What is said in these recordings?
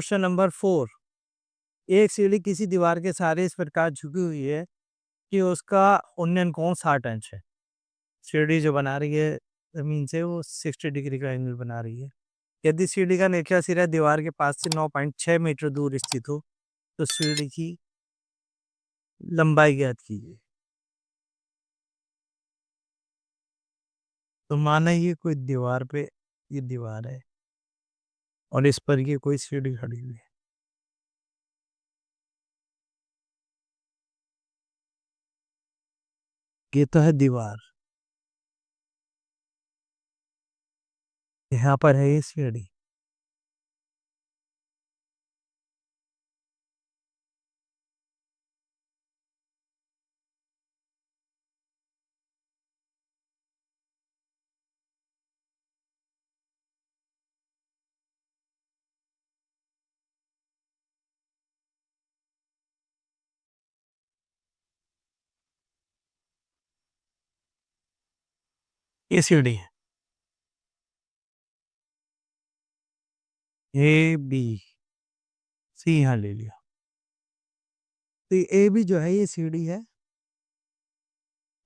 Question number 4। एक सीढ़ी किसी दीवार के सहारे इस प्रकार झुकी हुई है कि उसका उन्नयन कोण 60 अंश है। सीढ़ी जो बना रही है जमीन से वो 60 डिग्री का एंगल बना रही है। यदि सीढ़ी का निचला सिरा दीवार के पास से 9.6 मीटर दूर स्थित हो तो सीढ़ी की लंबाई ज्ञात कीजिए। तो माना ये कोई दीवार पे ये दीवार है और इस पर ये कोई सीढ़ी खड़ी हुई है। ये तो है दीवार, यहाँ पर है ये सीढ़ी। ये सीढ़ी है ए बी सी, यहाँ ले लिया। तो ए बी जो है ये सीढ़ी है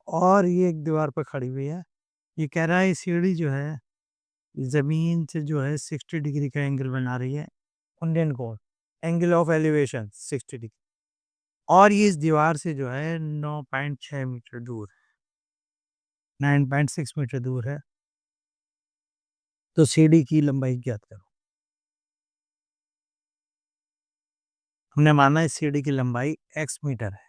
और ये एक दीवार पर खड़ी हुई है। ये कह रहा है ये सीढ़ी जो है जमीन से जो है 60 डिग्री का एंगल बना रही है, इंडियन कोण, एंगल ऑफ एलिवेशन 60 डिग्री, और ये इस दीवार से जो है 9.6 मीटर दूर है, 9.6 मीटर दूर है। तो सीढ़ी की लंबाई ज्ञात करो। हमने माना इस सीढ़ी की लंबाई x मीटर है।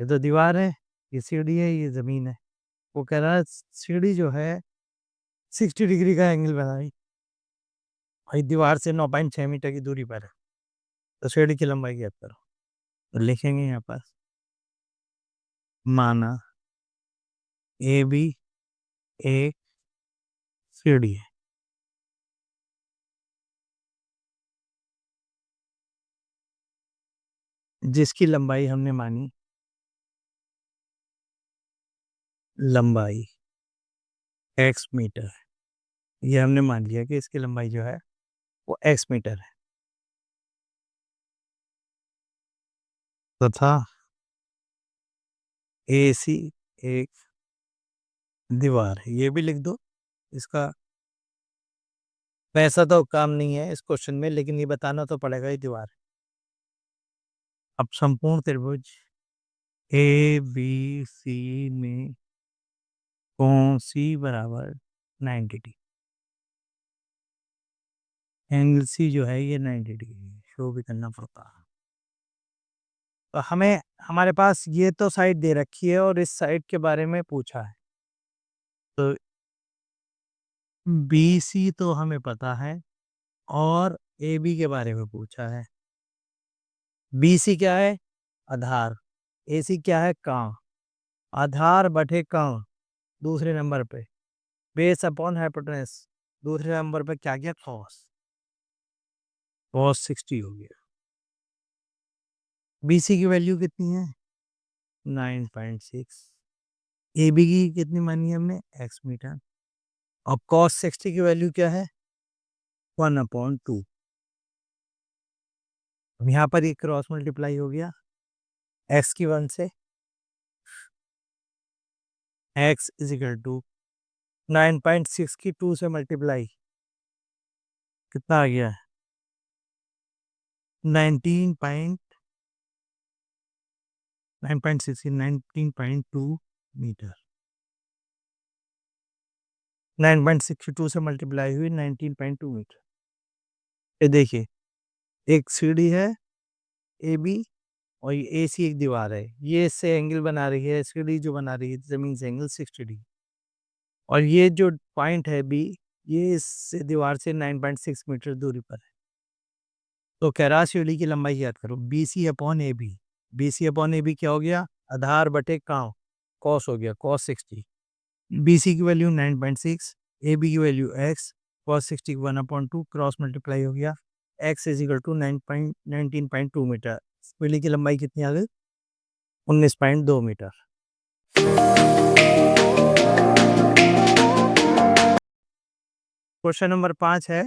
ये तो दीवार है, ये सीढ़ी है, ये जमीन है। वो कह रहा है सीढ़ी जो है 60 डिग्री का एंगल बनाई भाई दीवार से 9.6 मीटर की दूरी पर है। तो सीढ़ी की लंबाई ज्ञात करो। तो लिखेंगे यहाँ पर माना ए बी एक सीढ़ी है जिसकी लंबाई हमने मानी, लंबाई x मीटर है। ये हमने मान लिया कि इसकी लंबाई जो है वो x मीटर है तथा ए सी एक दीवार है। ये भी लिख दो। इसका पैसा तो काम नहीं है इस क्वेश्चन में, लेकिन ये बताना तो पड़ेगा ये दीवार है। अब संपूर्ण त्रिभुज ए बी सी में कोण सी बराबर 90 डिग्री, एंगल सी जो है ये 90 डिग्री शो भी करना पड़ता है। तो हमें हमारे पास ये तो साइड दे रखी है और इस साइड के बारे में पूछा है। तो बी सी तो हमें पता है और ए बी के बारे में पूछा है। बी सी क्या है? आधार। ए सी क्या है? कांव। आधार बटे कांव दूसरे नंबर पे, बेस अपॉन हाइपोटेनस दूसरे नंबर पे क्या गया? कॉस। कॉस 60 हो गया। बी सी की वैल्यू कितनी है? 9.6। ए बी की कितनी मानी हमने? X metre. और कॉस 60 की वैल्यू क्या है? 1/2। अब यहाँ पर एक क्रॉस मल्टीप्लाई हो गया एक्स की 1 से, एक्स इज इक्वल टू 9.6 की 2 से मल्टीप्लाई, कितना आ गया? 9.6 19.2 मीटर। 9.6 की 2 से मल्टीप्लाई हुई 19.2 मीटर। ये देखिए एक सीढ़ी है ए बी और ये ए सी एक दीवार है, ये इससे एंगल बना रही है, सीढ़ी जो बना रही है जमीन से एंगल 60 डिग्री, और ये जो पॉइंट है बी ये इस दीवार से 9.6 मीटर दूरी पर है। तो कह रहा सीढ़ी की लंबाई याद करो, B C upon A B. B C upon A B क्या हो गया? आधार बटे कांव, कॉस हो गया, कॉस 60। बी सी की वैल्यू 9.6, ए बी की value x, cos 60 1/2 cross multiply हो गया, x is equal to 19.2 metre. सीढ़ी की लंबाई कितनी आ गई? 19.2 मीटर। क्वेश्चन नंबर 5 है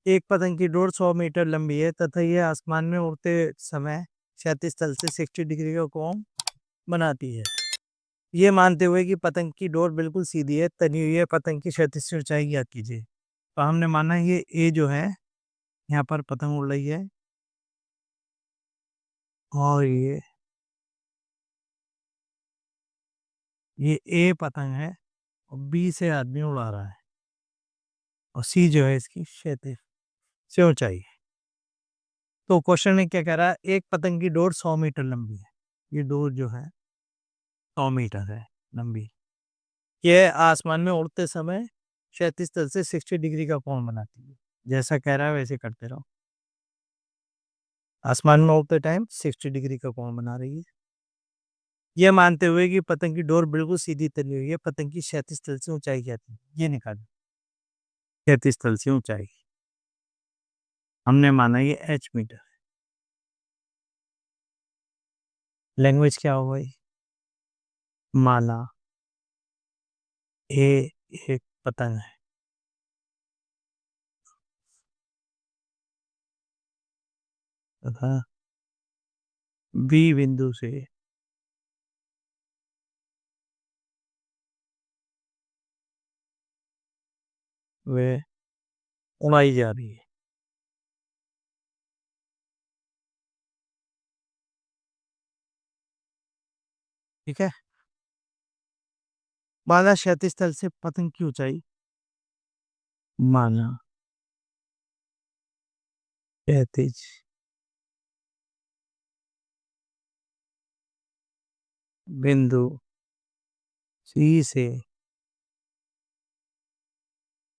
एक पतंग की डोर 100 मीटर लंबी है तथा यह आसमान में उड़ते समय क्षैतिज तल से 60 डिग्री का कोण बनाती है। ये मानते हुए कि पतंग की डोर बिल्कुल सीधी है, तनी हुई है, पतंग की क्षैतिज से ऊंचाई ज्ञात कीजिए। तो हमने माना ये ए जो है, यहाँ पर पतंग उड़ रही है और ये ए पतंग है और बी से आदमी उड़ा रहा है और सी जो है इसकी क्षैतिज से ऊंचाई है। तो क्वेश्चन में क्या कह रहा है, एक पतंग की डोर 100 मीटर लंबी है। ये डोर जो है 100 मीटर है लंबी। यह आसमान में उड़ते समय क्षैतिज तल से 60 डिग्री का कोण बनाती है। जैसा कह रहा है वैसे करते रहो। आसमान में उड़ते टाइम 60 डिग्री का कोण बना रही है। यह मानते हुए कि पतंग की डोर बिल्कुल सीधी तली हुई है, पतंग की क्षैतिज तल से ऊंचाई क्या थी, ये निकालो। क्षैतिज तल से ऊंचाई हमने माना ये h मीटर। लैंग्वेज क्या होगा ये? माना ए एक पतंग है तथा बी बिंदु से वे उड़ाई जा रही है। ठीक है, माना क्षैतिज तल से पतंग की ऊंचाई, माना क्षैतिज बिंदु सी से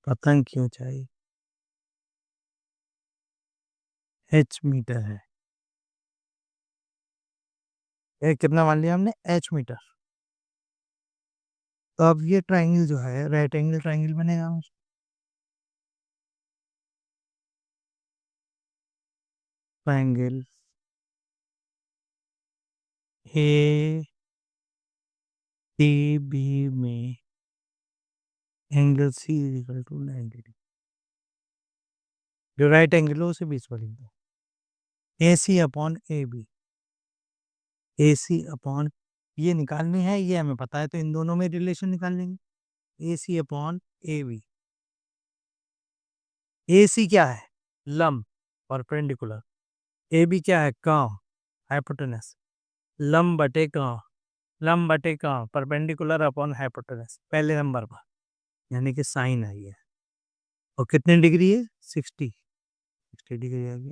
पतंग की ऊंचाई h मीटर है। ये कितना मान लिया हमने, h मीटर। तो अब ये ट्राइंगल जो है राइट एंगल ट्राइंगल बनेगा। ट्राइंगल ए टी बी में angle C equal to 90 degree. जो राइट एंगल है उसे बीच में लिख दो। A C upon A B, A C upon, ये निकालनी है, ये हमें पता है, तो इन दोनों में रिलेशन निकाल लेंगे। ए C upon A B. A सी क्या है, लंब परपेंडिकुलर। ए बी क्या है, कर्व हाइपोटेनस। लंब बटे कर्व, लंब बटे कर्व परपेंडिकुलर अपॉन हाइपोटेनस पहले नंबर पर, यानी कि साइन आई है। और कितने डिग्री है, 60 डिग्री आ गई।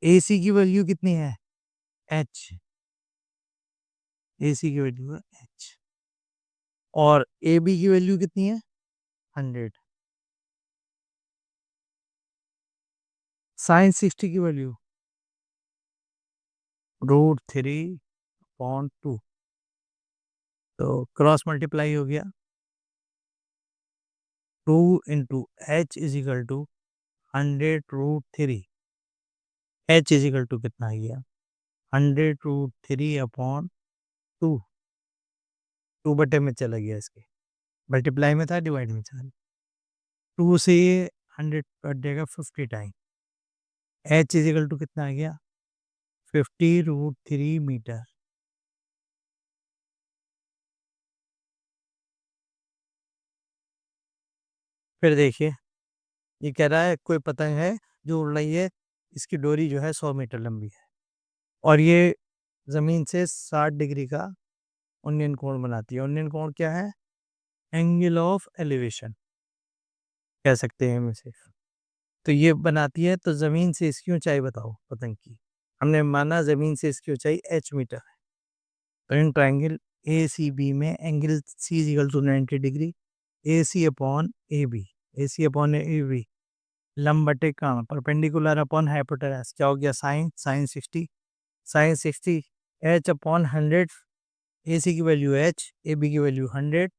ए सी की वैल्यू कितनी है, एच। ए सी की वैल्यू है एच और ए बी की वैल्यू कितनी है, 100। साइन 60 की वैल्यू √3/2। तो क्रॉस मल्टीप्लाई हो गया, 2 into H is equal to 100√3। H is equal to कितना आ गया, 100√3/2। 2 बटे में चला गया, इसके मल्टीप्लाई में था, डिवाइड में चला। 2 से ये 100 कट जाएगा 50 time. H is equal to कितना आ गया, 50√3 मीटर। फिर देखिए, ये कह रहा है कोई पतंग है जो उड़ रही है, इसकी डोरी जो है 100 मीटर लंबी है और ये ज़मीन से 60 डिग्री का उन्नयन कोण बनाती है। उन्नयन कोण क्या है, एंगल ऑफ एलिवेशन कह सकते हैं हम इसे। तो ये बनाती है, तो ज़मीन से इसकी ऊंचाई बताओ पतंग की। हमने माना ज़मीन से इसकी ऊंचाई h मीटर है। तो in triangle A C B में angle C is equal to 90 degree, A C upon A B, A C upon A B लंब बटे कहाँ, परपेंडिकुलर अपॉन हाइपोटेनस क्या हो गया, sine, sine 60, sine 60 H upon 100। A C की value H, A B की value 100,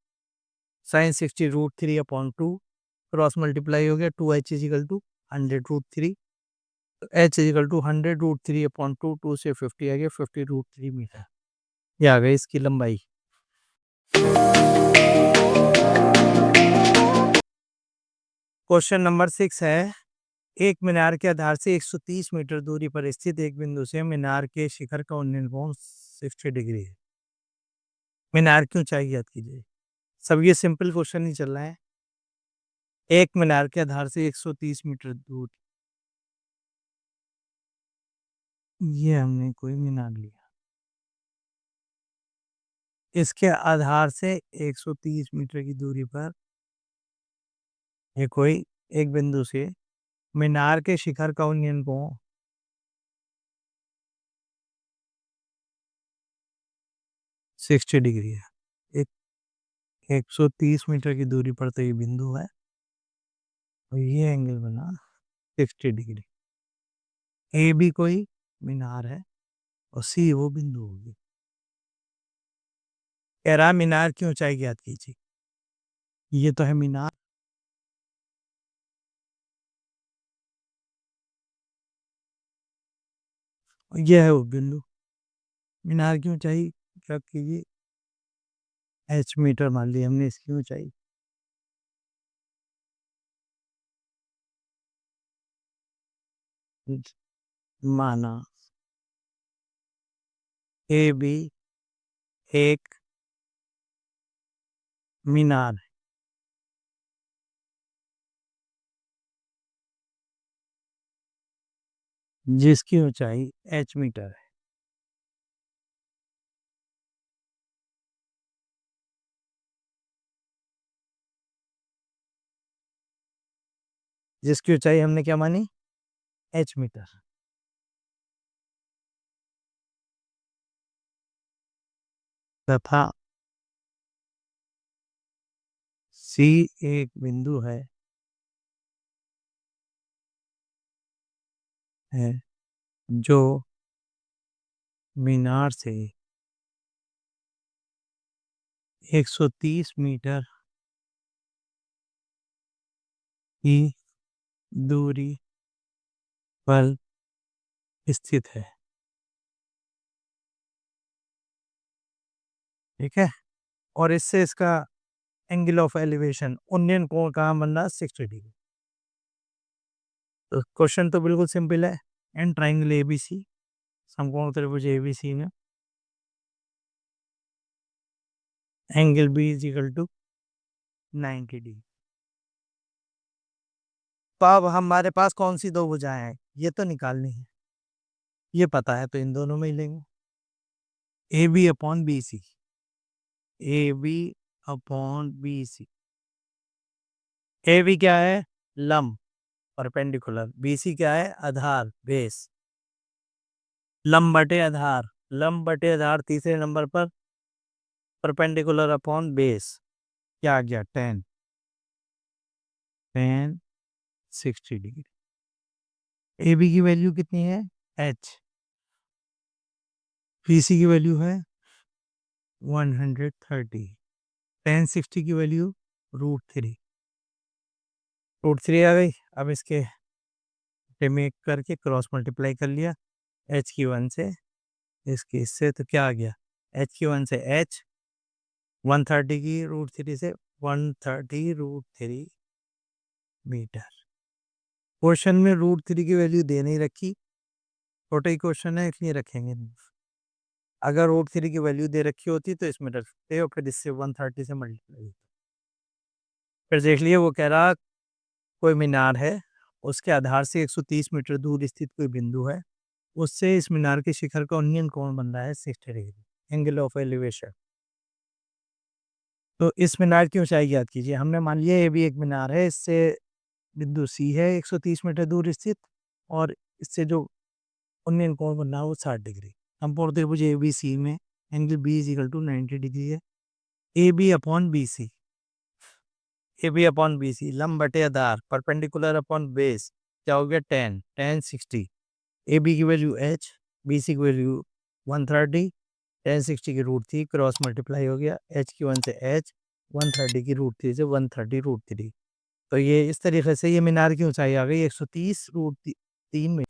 sine 60√3/2। Cross multiply हो गया, 2h इज इक्वल टू 100√3। तो h इज इक्वल टू 100√3/2, 2 से 50 आ गया, 50√3 मीटर। ये आ गई इसकी लंबाई। क्वेश्चन नंबर 6 है, एक मीनार के आधार से 130 मीटर दूरी पर स्थित एक बिंदु से मीनार के शिखर का उन्नयन कोण 60 डिग्री है। मीनार की ऊंचाई ज्ञात कीजिए। सब ये सिंपल क्वेश्चन ही चल रहा है। एक मीनार के आधार से 130 मीटर दूर, ये हमने कोई मीनार लिया, इसके आधार से 130 मीटर की दूरी पर ये कोई एक बिंदु से मीनार के शिखर का उन्नयन कोण 60 डिग्री है। एक 130 मीटर की दूरी पर तो ये बिंदु है और ये एंगल बना 60 डिग्री। ए भी कोई मीनार है और सी वो बिंदु होगी। कह रहा मीनार की ऊंचाई ज्ञात कीजिए। ये तो है मीनार, और ये है वो बिंदु। मीनार की ऊंचाई ज्ञात कीजिए। एच मीटर मान ली हमने इसकी ऊंचाई। माना ए भी एक मीनार है, जिसकी ऊंचाई एच मीटर है। जिसकी ऊंचाई हमने क्या मानी? H metre. तथा सी एक बिंदु है जो मीनार से 130 मीटर की दूरी पर स्थित है। ठीक है, और इससे इसका एंगल ऑफ एलिवेशन उन्नयन कोण कहाँ बन रहा? 60 डिग्री। तो क्वेश्चन तो बिल्कुल सिंपल है। एंड ट्राइंगल एबीसी, समकोण त्रिभुज एबीसी में angle B is equal to 90 degree. तो अब हमारे पास कौन सी दो भुजाएं हैं ये तो निकालनी है। ये पता है तो इन दोनों में ही लेंगे। A B upon B C, A B upon B C. A B क्या है? लंब, परपेंडिकुलर। बी सी क्या है? आधार, बेस। लंब बटे आधार, लंब बटे आधार तीसरे नंबर पर, परपेंडिकुलर अपॉन बेस। क्या आ गया? 10 60 डिग्री। ए बी की वैल्यू कितनी है? एच। बी सी की वैल्यू है 130। 1060 की वैल्यू √3। √3 आ गई। अब इसके में करके क्रॉस मल्टीप्लाई कर लिया एच की 1 से, इसकी इससे, तो क्या आ गया? एच की 1 से एच, 130 की √3 से 130 √3 मीटर। क्वेश्चन में √3 की वैल्यू दे नहीं रखी, छोटा ही क्वेश्चन है इसलिए रखेंगे नहीं। अगर √3 की वैल्यू दे रखी होती तो इसमें रखते और फिर इससे 130 से मल्टीप्लाई। फिर देख लिए, वो कह रहा कोई मीनार है, उसके आधार से 130 मीटर दूर स्थित कोई बिंदु है, उससे इस मीनार के शिखर का उन्नयन कोण बन रहा है 60 डिग्री, एंगल ऑफ एलिवेशन। तो इस मीनार की ऊंचाई ज्ञात कीजिए। हमने मान लिया ये भी एक मीनार है, इससे बिंदु सी है 130 मीटर दूर स्थित, और इससे जो उन्नयन कोण बन रहा है वो 60 डिग्री। हम पढ़ते हैं मुझे ए बी सी में angle B is equal to 90 degree है। A B upon B C, A B upon B C, लंब बटे आधार, परपेंडिकुलर अपॉन बेस, क्या हो गया? 10 ए बी की वैल्यू एच, बी सी की वैल्यू 130, 1060 की √3 क्रॉस मल्टीप्लाई हो गया, एच की 1 से एच, 130 की √3 से 130 √3। तो ये इस तरीके से ये मीनार की ऊंचाई आ गई 130 √3 में।